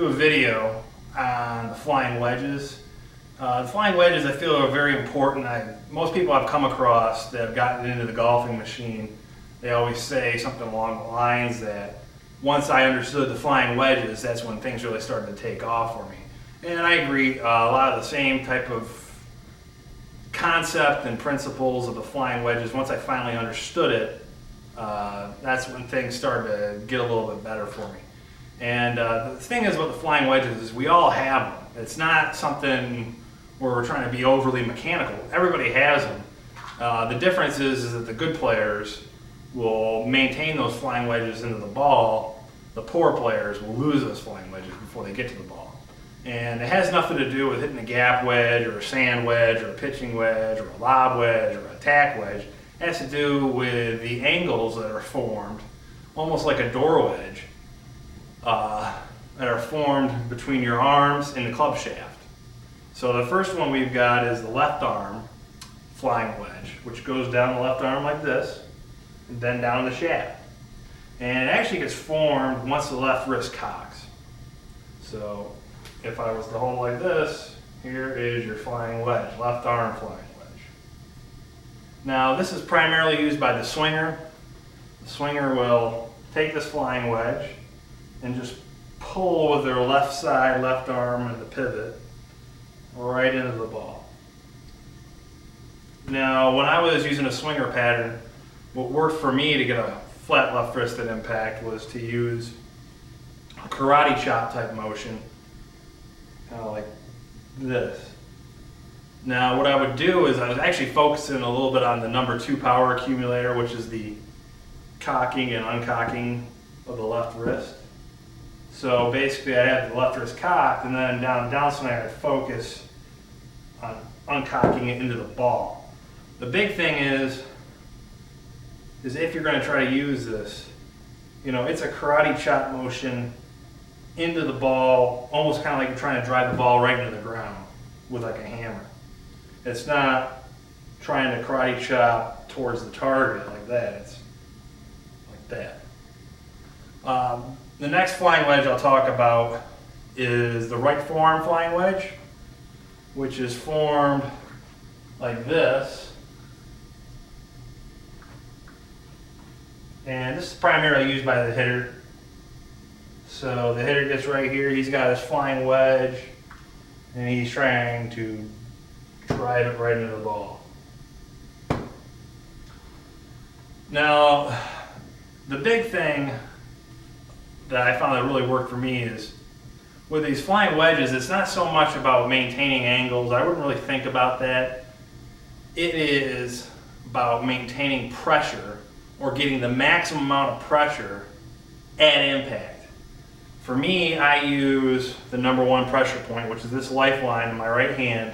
Do a video on the flying wedges. The flying wedges I feel are very important. Most people I've come across that have gotten into the golfing machine, they always say something along the lines that once I understood the flying wedges, that's when things really started to take off for me. And I agree, a lot of the same type of concept and principles of the flying wedges, once I finally understood it, that's when things started to get a little bit better for me. And the thing is with the flying wedges is we all have them. It's not something where we're trying to be overly mechanical. Everybody has them. The difference is that the good players will maintain those flying wedges into the ball. The poor players will lose those flying wedges before they get to the ball. And it has nothing to do with hitting a gap wedge or a sand wedge or a pitching wedge or a lob wedge or a tack wedge. It has to do with the angles that are formed, almost like a door wedge, that are formed between your arms and the club shaft. So the first one we've got is the left arm flying wedge, which goes down the left arm like this, and then down the shaft. And it actually gets formed once the left wrist cocks. So if I was to hold like this, here is your flying wedge, left arm flying wedge. Now this is primarily used by the swinger. The swinger will take this flying wedge and just pull with their left side, left arm and the pivot right into the ball. Now when I was using a swinger pattern, what worked for me to get a flat left wristed impact was to use a karate chop type motion, kind of like this. Now what I would do is I was actually focusing a little bit on the number 2 power accumulator, which is the cocking and uncocking of the left wrist. So basically I had the left wrist cocked, and then down downswing I'd focus on uncocking it into the ball. The big thing is if you're going to try to use this, it's a karate chop motion into the ball, almost kind of like you're trying to drive the ball right into the ground with like a hammer. It's not trying to karate chop towards the target like that. It's like that. The next flying wedge I'll talk about is the right forearm flying wedge, which is formed like this. And this is primarily used by the hitter. So the hitter gets right here, he's got his flying wedge, and he's trying to drive it right into the ball. Now, the big thing that I found that really worked for me is with these flying wedges, it's not so much about maintaining angles. I wouldn't really think about that. It is about maintaining pressure or getting the maximum amount of pressure at impact. For me, I use the number 1 pressure point, which is this lifeline in my right hand,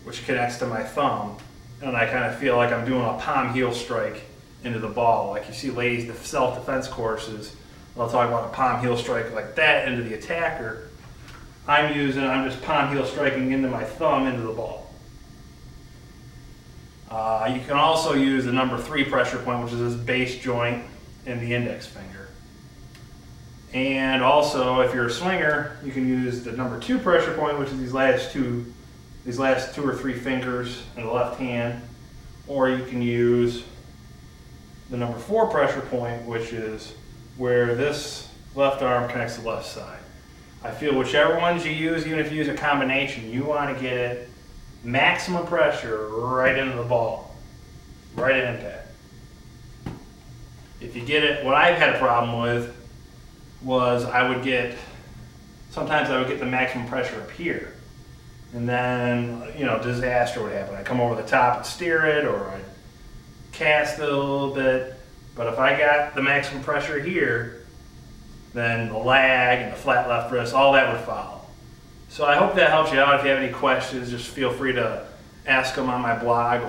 which connects to my thumb. And I kind of feel like I'm doing a palm heel strike into the ball. Like you see ladies, the self-defense courses, they'll talk about a palm heel strike like that into the attacker. I'm just palm heel striking into my thumb into the ball. You can also use the number 3 pressure point, which is this base joint in the index finger. And also, if you're a swinger, you can use the number 2 pressure point, which is these last two or 3 fingers in the left hand, or you can use the number 4 pressure point, which is where this left arm connects to the left side. I feel whichever ones you use, even if you use a combination, you want to get it maximum pressure right into the ball, right at impact. If you get it, what I've had a problem with was sometimes I would get the maximum pressure up here, and then disaster would happen. I'd come over the top and steer it, or I'd cast it a little bit. But if I got the maximum pressure here, then the lag and the flat left wrist, all that would follow. So I hope that helps you out. If you have any questions, just feel free to ask them on my blog